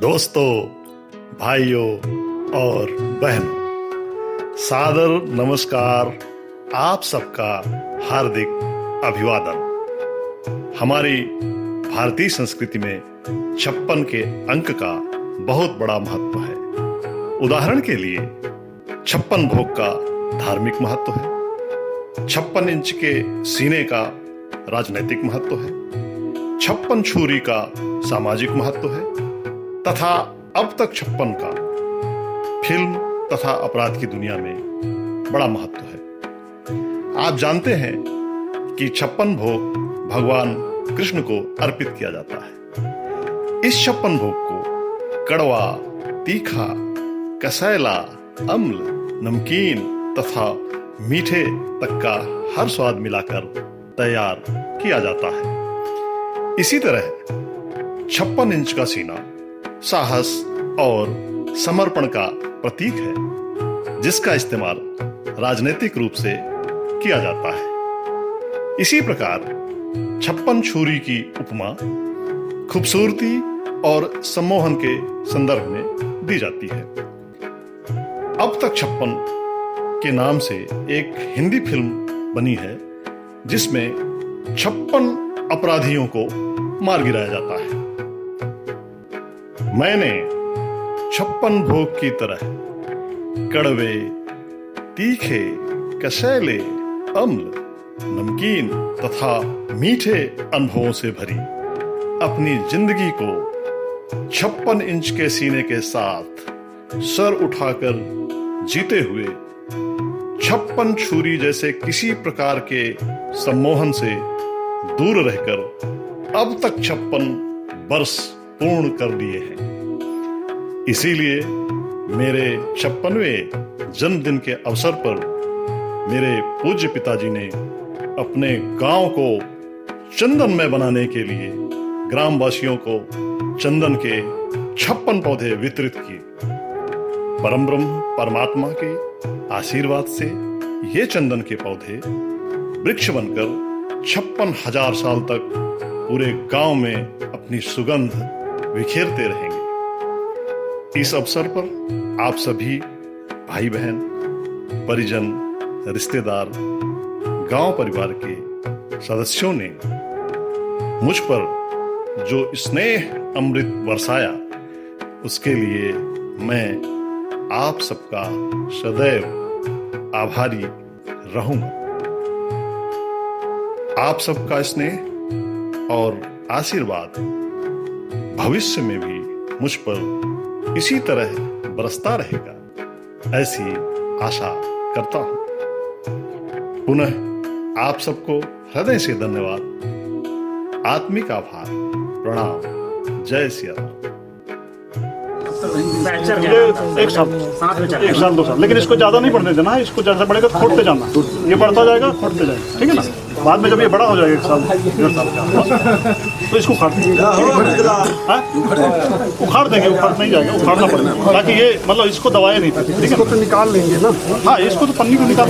दोस्तों, भाइयों और बहनों, सादर नमस्कार। आप सबका हार्दिक अभिवादन। हमारी भारतीय संस्कृति में 56 के अंक का बहुत बड़ा महत्व है। उदाहरण के लिए 56 भोग का धार्मिक महत्व है, 56 इंच के सीने का राजनैतिक महत्व है, 56 छुरी का सामाजिक महत्व है तथा अब तक 56 का फिल्म तथा अपराध की दुनिया में बड़ा महत्व है। आप जानते हैं कि 56 भोग भगवान कृष्ण को अर्पित किया जाता है। इस 56 भोग को कड़वा, तीखा, कसैला, अम्ल, नमकीन तथा मीठे तक का हर स्वाद मिलाकर तैयार किया जाता है। इसी तरह 56 इंच का सीना साहस और समर्पण का प्रतीक है, जिसका इस्तेमाल राजनीतिक रूप से किया जाता है। इसी प्रकार 56 छुरी की उपमा खूबसूरती और सम्मोहन के संदर्भ में दी जाती है। अब तक 56 के नाम से एक हिंदी फिल्म बनी है, जिसमें 56 अपराधियों को मार गिराया जाता है। मैंने 56 भोग की तरह कड़वे, तीखे, कसैले, अम्ल, नमकीन तथा मीठे अनुभवों से भरी अपनी जिंदगी को 56 इंच के सीने के साथ सर उठाकर जीते हुए 56 छुरी जैसे किसी प्रकार के सम्मोहन से दूर रहकर अब तक 56 वर्ष पूर्ण कर लिए हैं। इसीलिए मेरे 56वें जन्मदिन के अवसर पर मेरे पूज्य पिताजी ने अपने गांव को चंदनमय बनाने के लिए ग्रामवासियों को चंदन के 56 पौधे वितरित किए। परम ब्रह्म परमात्मा के आशीर्वाद से ये चंदन के पौधे वृक्ष बनकर 56,000 साल तक पूरे गांव में अपनी सुगंध बिखेरते रहेंगे। इस अवसर पर आप सभी भाई बहन, परिजन, रिश्तेदार, गांव परिवार के सदस्यों ने मुझ पर जो स्नेह अमृत बरसाया, उसके लिए मैं आप सबका सदैव आभारी रहूंगा। आप सबका स्नेह और आशीर्वाद भविष्य में भी मुझ पर इसी तरह बरसता रहेगा, ऐसी आशा करता हूं। पुनः आप सबको हृदय से धन्यवाद, आत्मिक आभार, प्रणाम, जय सिया राम। एक साल 2 साल, लेकिन इसको ज्यादा नहीं बढ़ने देना है। इसको जैसा बढ़ेगा तो खोटते जाना, ये बढ़ता जाएगा, खोटते जाएगा, ठीक है ना। बाद में जब ये बड़ा हो जाएगा 1 साल 1.5 साल का, तो इसको उखाड़ देंगे, उखाड़ नहीं जाएगा, उखाड़ना पड़ेगा, ताकि ये मतलब इसको दबाए नहीं पाए, ठीक है। तो निकाल लेंगे ना। हाँ, इसको तो पन्नी को निकाल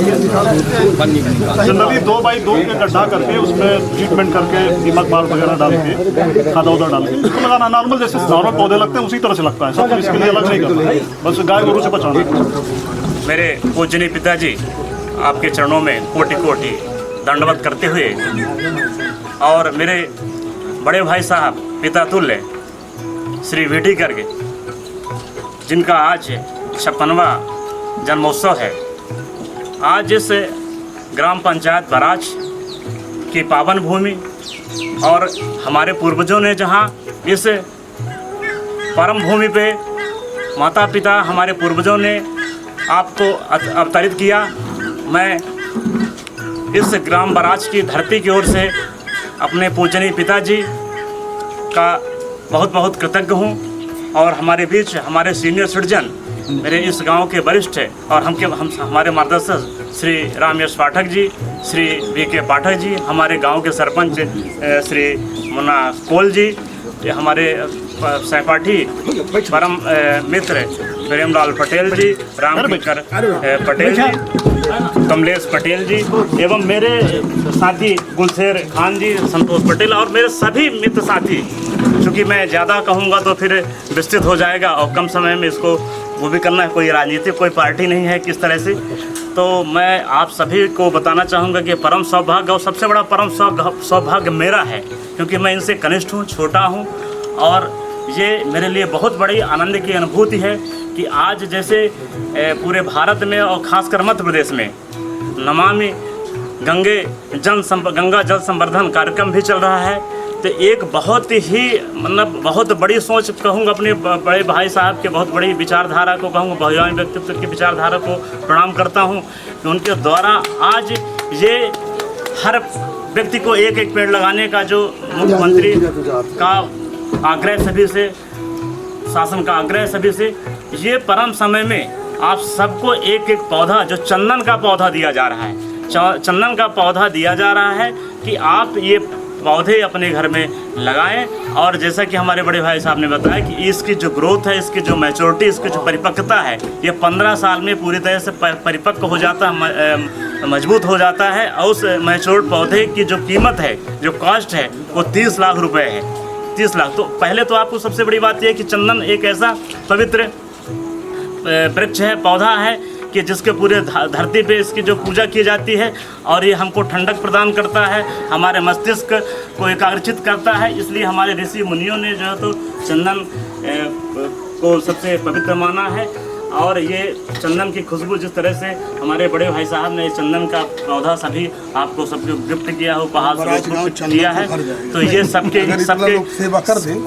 जनरली 2x2 के गड्ढा करके उसमें ट्रीटमेंट करके नमक बाल वगैरह डाल के, खादा उदा डाल के इसको लगाना। नॉर्मल जैसे नॉर्मल पौधे लगते हैं उसी तरह से लगता है, सब इसके लिए अलग नहीं करना, बस गाय गोरू से बचाना। मेरे पूजनीय पिताजी, आपके चरणों में कोटि कोटि दंडवत करते हुए, और मेरे बड़े भाई साहब पिता तुल्य श्री वीटी गर्ग, जिनका आज 56वां जन्मोत्सव है, आज इस ग्राम पंचायत बराज की पावन भूमि और हमारे पूर्वजों ने जहां इस परम भूमि पे माता पिता हमारे पूर्वजों ने आपको अवतरित किया, मैं इस ग्राम बराज की धरती की ओर से अपने पूजनीय पिताजी का बहुत बहुत कृतज्ञ हूँ। और हमारे बीच हमारे सीनियर सिटीजन, मेरे इस गांव के वरिष्ठ और हमारे मार्गदर्शक श्री रामयश पाठक जी, श्री वी.के. पाठक जी, हमारे गांव के सरपंच श्री मुन्ना कोल जी, हमारे सहपाठी परम मित्र प्रेमलाल पटेल जी, रामकिंकर पटेल जी, कमलेश पटेल जी, एवं मेरे साथी गुलशेर खान जी, संतोष पटेल और मेरे सभी मित्र साथी चूँकि मैं ज़्यादा कहूँगा तो फिर विस्तृत हो जाएगा और कम समय में इसको वो भी करना है। कोई राजनीतिक कोई पार्टी नहीं है किस तरह से। तो मैं आप सभी को बताना चाहूँगा कि परम सौभाग्य और सबसे बड़ा परम सौभाग्य मेरा है, क्योंकि मैं इनसे कनिष्ठ हूँ, छोटा हूँ। और ये मेरे लिए बहुत बड़ी आनंद की अनुभूति है कि आज जैसे पूरे भारत में और ख़ासकर मध्य प्रदेश में नमामि गंगा जल संवर्धन कार्यक्रम भी चल रहा है। तो एक बहुत ही मतलब बहुत बड़ी सोच कहूँगा, अपने बड़े भाई साहब के बहुत बड़ी विचारधारा को कहूँगा, बहुआयामी व्यक्तित्व की विचारधारा को प्रणाम करता हूँ कि उनके द्वारा आज ये हर व्यक्ति को एक एक पेड़ लगाने का जो मुख्यमंत्री का आग्रह सभी से, शासन का आग्रह सभी से, ये परम समय में आप सबको एक एक पौधा, जो चंदन का पौधा दिया जा रहा है, चंदन का पौधा दिया जा रहा है कि आप ये पौधे अपने घर में लगाएं। और जैसा कि हमारे बड़े भाई साहब ने बताया कि इसकी जो ग्रोथ है, इसकी जो मैच्योरिटी, इसकी जो परिपक्वता है, ये 15 साल में पूरी तरह से परिपक्व हो जाता है, मजबूत हो जाता है। और उस मैच्योर्ड पौधे की जो कीमत है, जो कॉस्ट है, वो 30 लाख रुपए है। 30 लाख। तो पहले तो आपको सबसे बड़ी बात यह है कि चंदन एक ऐसा पवित्र वृक्ष है, पौधा है कि जिसके पूरे धरती पे इसकी जो पूजा की जाती है, और ये हमको ठंडक प्रदान करता है, हमारे मस्तिष्क को एकाग्रचित करता है। इसलिए हमारे ऋषि मुनियों ने जो है तो चंदन को सबसे पवित्र माना है। और ये चंदन की खुशबू जिस तरह से हमारे बड़े भाई साहब ने चंदन का पौधा सभी आपको सबको गिफ्ट किया हो, उपहार गिफ्ट किया है, तो ये सबके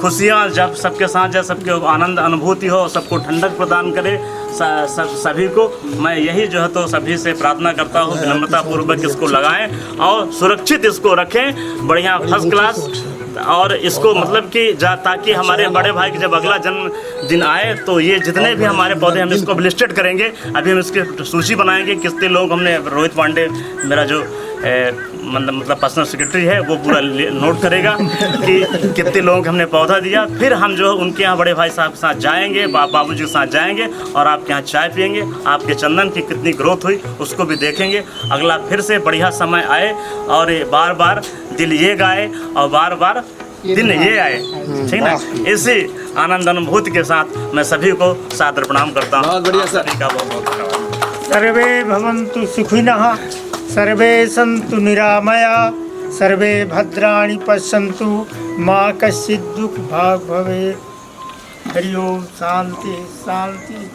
खुशियाँ जब सबके साथ, जब सबके आनंद अनुभूति हो, सबको ठंडक प्रदान करे सभी को। मैं यही जो है तो सभी से प्रार्थना करता हूँ, विनम्रता पूर्वक इसको लगाएं और सुरक्षित इसको रखें, बढ़िया फर्स्ट क्लास। और इसको मतलब कि ताकि हमारे बड़े भाई की जब अगला जन्मदिन आए तो ये जितने भी हमारे पौधे, हम इसको लिस्टेड करेंगे। अभी हम इसकी सूची बनाएंगे, कितने लोग हमने, रोहित पांडे मेरा जो मतलब पर्सनल सेक्रेटरी है, वो पूरा नोट करेगा कि कितने लोगों को हमने पौधा दिया। फिर हम जो उनके यहाँ बड़े भाई साहब के साथ जाएंगे, बाबूजी के साथ जाएंगे और आपके यहाँ चाय पियेंगे, आपके चंदन की कितनी ग्रोथ हुई उसको भी देखेंगे। अगला फिर से बढ़िया समय आए और बार बार दिल ये गाए और बार बार दिन ये आए, ठीक ना। इसी आनंद अनुभूति के साथ मैं सभी को सादर प्रणाम करता हूँ। बहुत बढ़िया सर। सर्वे भवन्तु सुखिनः, सर्वे सन्तु निरामया, सर्वे भद्राणि पश्यन्तु, मा कश्चित् दुःखभाग् भवेत्। हरि ओम। शांति शांति।